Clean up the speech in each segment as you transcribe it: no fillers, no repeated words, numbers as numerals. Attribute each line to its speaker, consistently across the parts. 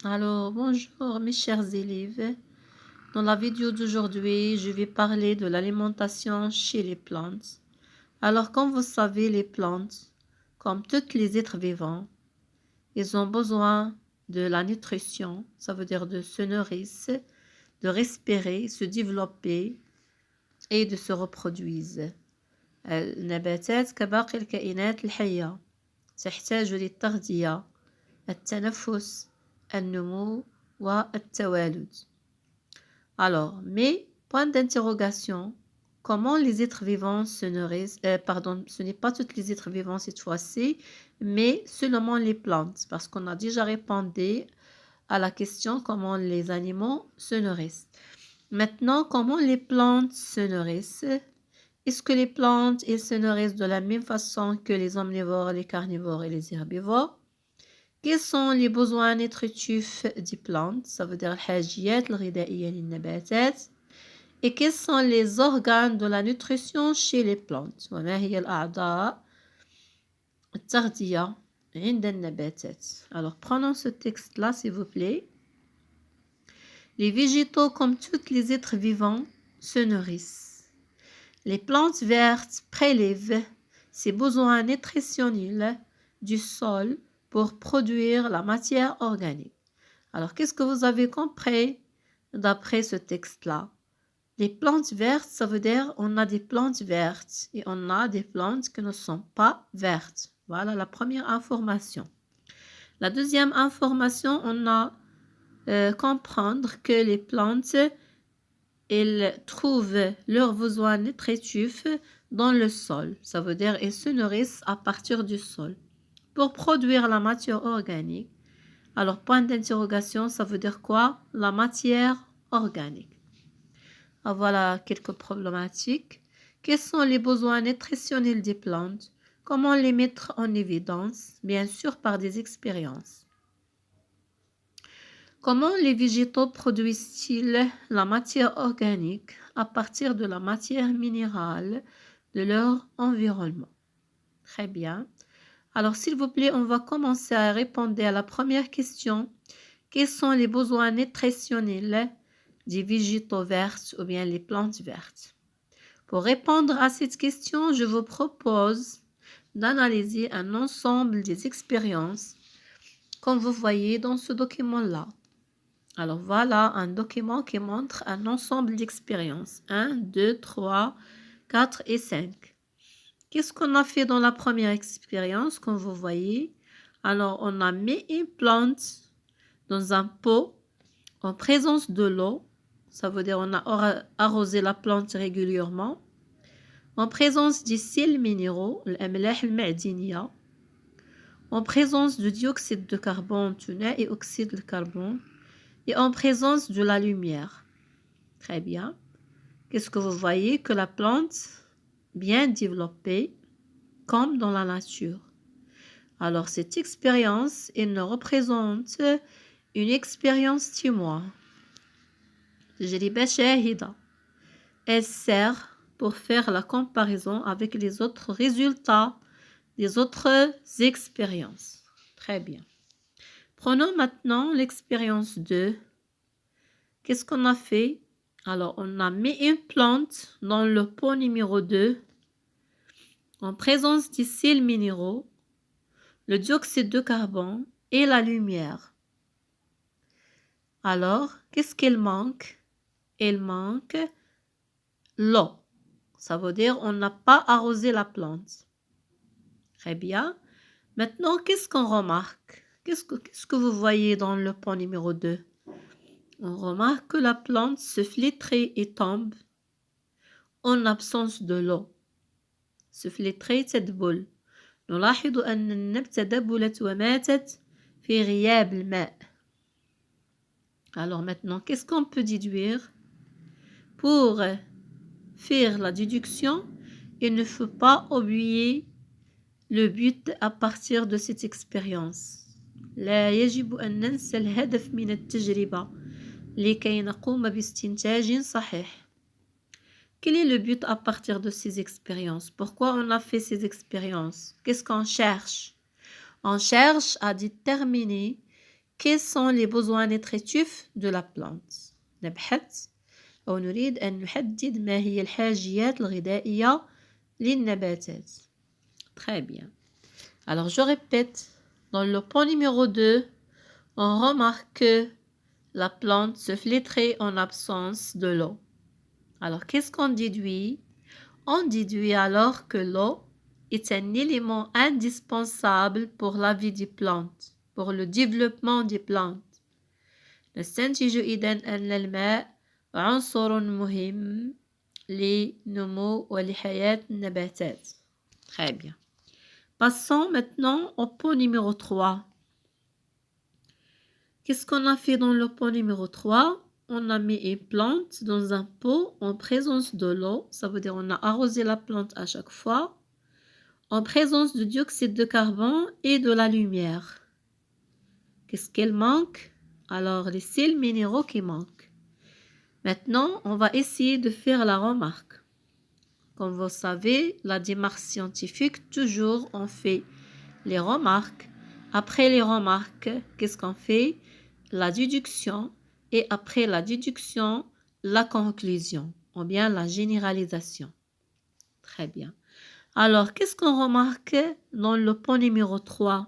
Speaker 1: Alors, bonjour mes chers élèves. Dans la vidéo d'aujourd'hui, je vais parler de l'alimentation chez les plantes. Alors, comme vous savez, les plantes, comme tous les êtres vivants, ils ont besoin de la nutrition, ça veut dire de se nourrir, de respirer, se développer et de se reproduire. النباتات كباقي الكائنات الحية تحتاج للتغذية، التنفس، النمو والتوالد. Alors, mais point d'interrogation, comment les êtres vivants se nourrissent, pardon, ce n'est pas tous les êtres vivants cette fois-ci, mais seulement les plantes, parce qu'on a déjà répondu à la question comment les animaux se nourrissent. Maintenant, comment les plantes se nourrissent? Est-ce que les plantes elles se nourrissent de la même façon que les omnivores, les carnivores et les herbivores? Quels sont les besoins nutritifs des plantes? Ça veut dire الحاجيات الغذائية للنباتات. Et quels sont les organes de la nutrition chez les plantes? وما هي الأعضاء التغذية عند النباتات? Alors, prenons ce texte-là, s'il vous plaît. Les végétaux, comme tous les êtres vivants, se nourrissent. Les plantes vertes prélèvent ces besoins nutritionnels du sol pour produire la matière organique. Alors, qu'est-ce que vous avez compris d'après ce texte-là? Les plantes vertes, ça veut dire on a des plantes vertes et on a des plantes qui ne sont pas vertes. Voilà la première information. La deuxième information, on a comprendre que les plantes elles trouvent leurs besoins nutritifs dans le sol. Ça veut dire elles se nourrissent à partir du sol pour produire la matière organique. Alors, point d'interrogation, ça veut dire quoi? La matière organique. Ah, voilà quelques problématiques. Quels sont les besoins nutritionnels des plantes? Comment les mettre en évidence? Bien sûr, par des expériences. Comment les végétaux produisent-ils la matière organique à partir de la matière minérale de leur environnement? Très bien. Alors, s'il vous plaît, on va commencer à répondre à la première question. Quels sont les besoins nutritionnels des végétaux verts ou bien les plantes vertes? Pour répondre à cette question, je vous propose d'analyser un ensemble des expériences comme vous voyez dans ce document-là. Alors voilà un document qui montre un ensemble d'expériences. 1, 2, 3, 4 et 5. Qu'est-ce qu'on a fait dans la première expérience, comme vous voyez? Alors, on a mis une plante dans un pot en présence de l'eau. Ça veut dire on a arrosé la plante régulièrement. En présence des sels minéraux, الأملاح المعدنية. En présence du dioxyde de carbone et oxyde de carbone. Et en présence de la lumière. Très bien. Qu'est-ce que vous voyez? Que la plante bien développée, comme dans la nature. Alors, cette expérience, elle nous représente une expérience témoin. تجربة شاهدة. Elle sert pour faire la comparaison avec les autres résultats des autres expériences. Très bien. Prenons maintenant l'expérience 2. Qu'est-ce qu'on a fait? Alors, on a mis une plante dans le pot numéro 2 en présence des sels minéraux, le dioxyde de carbone et la lumière. Alors, qu'est-ce qu'il manque? Il manque l'eau. Ça veut dire on n'a pas arrosé la plante. Très bien. Maintenant, qu'est-ce qu'on remarque? Qu'est-ce que vous voyez dans le pot numéro 2? On remarque que la plante se flétrit et tombe en absence de l'eau. Se flétrit تدبل. نلاحظ أن النبتة دبلت وماتت في غياب الماء. Alors maintenant, qu'est-ce qu'on peut déduire? Pour faire la déduction, il ne faut pas oublier le but à partir de cette expérience. لا يجب أن ننسى الهدف من التجربة لكي نقوم باستنتاج صحيح. Quel est le but à partir de ces expériences? Pourquoi on a fait ces expériences? Qu'est-ce qu'on cherche? On cherche à déterminer quels sont les besoins nutritifs de la plante. نبحث أو نريد أن نحدد ما هي الحاجيات الغذائية للنباتات. Très bien. Alors je répète, dans le point numéro 2, on remarque que la plante se flétrait en absence de l'eau. Alors qu'est-ce qu'on déduit? On déduit alors que l'eau est un élément indispensable pour la vie des plantes, pour le développement des plantes. نستنتج إذن أن الماء عنصر مهم لنمو ولحياة النباتات. Très bien. Passons maintenant au pot numéro 3. Qu'est-ce qu'on a fait dans le pot numéro 3? On a mis une plante dans un pot en présence de l'eau. Ça veut dire on a arrosé la plante à chaque fois. En présence de dioxyde de carbone et de la lumière. Qu'est-ce qu'elle manque? Alors, les sels minéraux qui manquent. Maintenant, on va essayer de faire la remarque. Comme vous savez, la démarche scientifique, toujours on fait les remarques. Après les remarques, qu'est-ce qu'on fait? La déduction. Et après la déduction, la conclusion. Ou bien la généralisation. Très bien. Alors, qu'est-ce qu'on remarque dans le point numéro 3?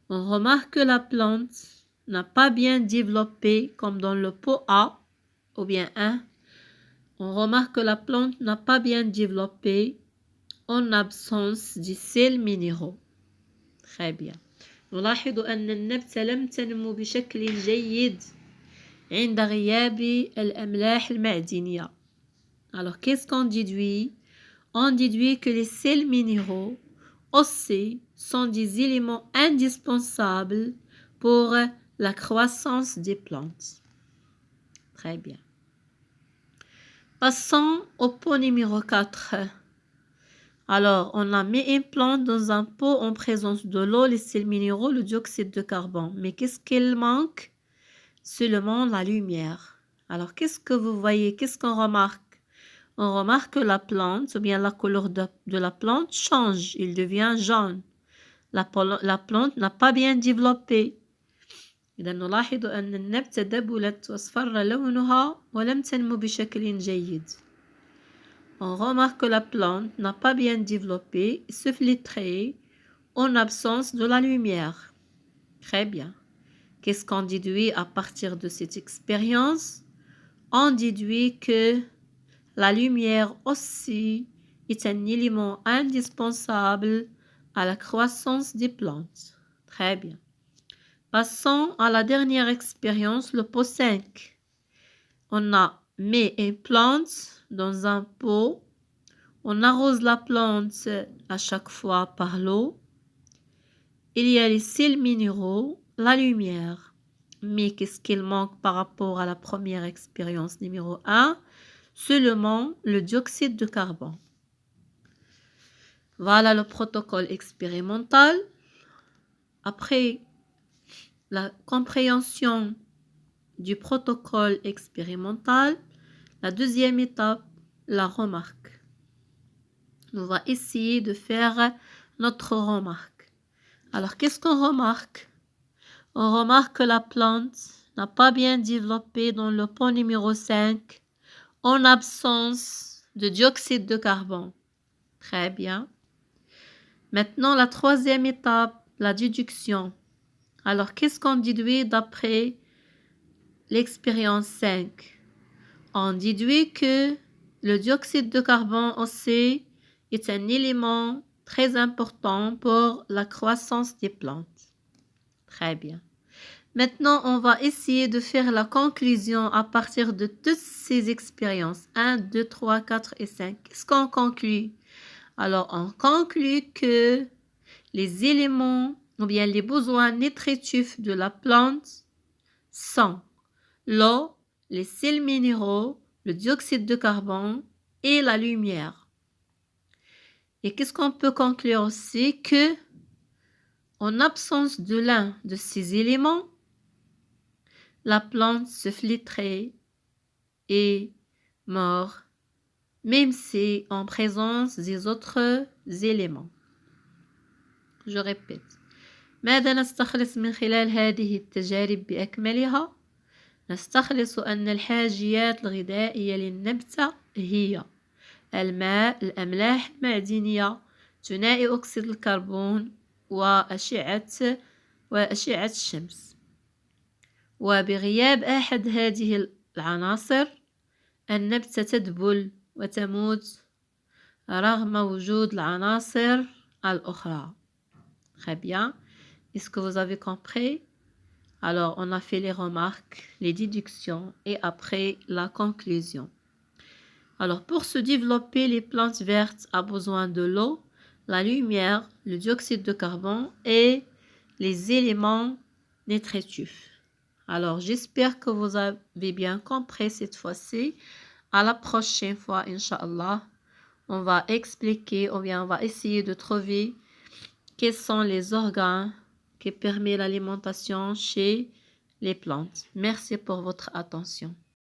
Speaker 1: On remarque que la plante n'a pas bien développé comme dans le pot A, ou bien 1. On remarque que la plante n'a pas bien développé en absence des sels minéraux. Très bien. نلاحظ أن النبتة لم تنمو بشكل جيد عند غياب الأملاح المعدنية. Alors, qu'est-ce qu'on déduit? On déduit que les sels minéraux aussi sont des éléments indispensables pour la croissance des plantes. Très bien. Passons au pot numéro 4. Alors, on a mis une plante dans un pot en présence de l'eau, les sels minéraux, le dioxyde de carbone. Mais qu'est-ce qu'il manque? Seulement la lumière. Alors, qu'est-ce que vous voyez? Qu'est-ce qu'on remarque? On remarque que la plante, ou bien la couleur de la plante change. Il devient jaune. La plante n'a pas bien développé. إذا نلاحظ أن النبتة دبلت واصفر لونها ولم تنمو بشكل جيد. On remarque que la plante n'a pas bien développé et se flétrait en absence de la lumière. Très bien. Qu'est-ce qu'on déduit à partir de cette expérience? On déduit que la lumière aussi est un élément indispensable à la croissance des plantes. Très bien. Passons à la dernière expérience, le pot 5. On a mis une plante dans un pot. On arrose la plante à chaque fois par l'eau. Il y a les sels minéraux, la lumière. Mais qu'est-ce qu'il manque par rapport à la première expérience numéro 1? Seulement le dioxyde de carbone. Voilà le protocole expérimental. Après la compréhension du protocole expérimental, la deuxième étape, la remarque. On va essayer de faire notre remarque. Alors, qu'est-ce qu'on remarque? On remarque que la plante n'a pas bien développé dans le pot numéro 5 en absence de dioxyde de carbone. Très bien. Maintenant, la troisième étape, la déduction. Alors, qu'est-ce qu'on déduit d'après l'expérience 5? On déduit que le dioxyde de carbone aussi est un élément très important pour la croissance des plantes. Très bien. Maintenant, on va essayer de faire la conclusion à partir de toutes ces expériences. 1, 2, 3, 4 et 5. Qu'est-ce qu'on conclut? Alors, on conclut que les éléments ou bien les besoins nutritifs de la plante sont l'eau, les sels minéraux, le dioxyde de carbone et la lumière. Et qu'est-ce qu'on peut conclure aussi? Que, en absence de l'un de ces éléments, la plante se flétrait et meurt, même si en présence des autres éléments. Je répète, ماذا نستخلص من خلال هذه التجارب بأكملها؟ نستخلص أن الحاجيات الغذائية للنبتة هي الماء، الأملاح المعدنية، ثنائي أكسيد الكربون، وأشعة الشمس. وبغياب أحد هذه العناصر النبتة تذبل وتموت رغم وجود العناصر الأخرى. Très bien. Est-ce que vous avez compris? Alors, on a fait les remarques, les déductions et après la conclusion. Alors, pour se développer, les plantes vertes ont besoin de l'eau, la lumière, le dioxyde de carbone et les éléments nutritifs. Alors, j'espère que vous avez bien compris cette fois-ci. À la prochaine fois, Inch'Allah, on va expliquer ou bien on va essayer de trouver quels sont les organes qui permettent l'alimentation chez les plantes. Merci pour votre attention.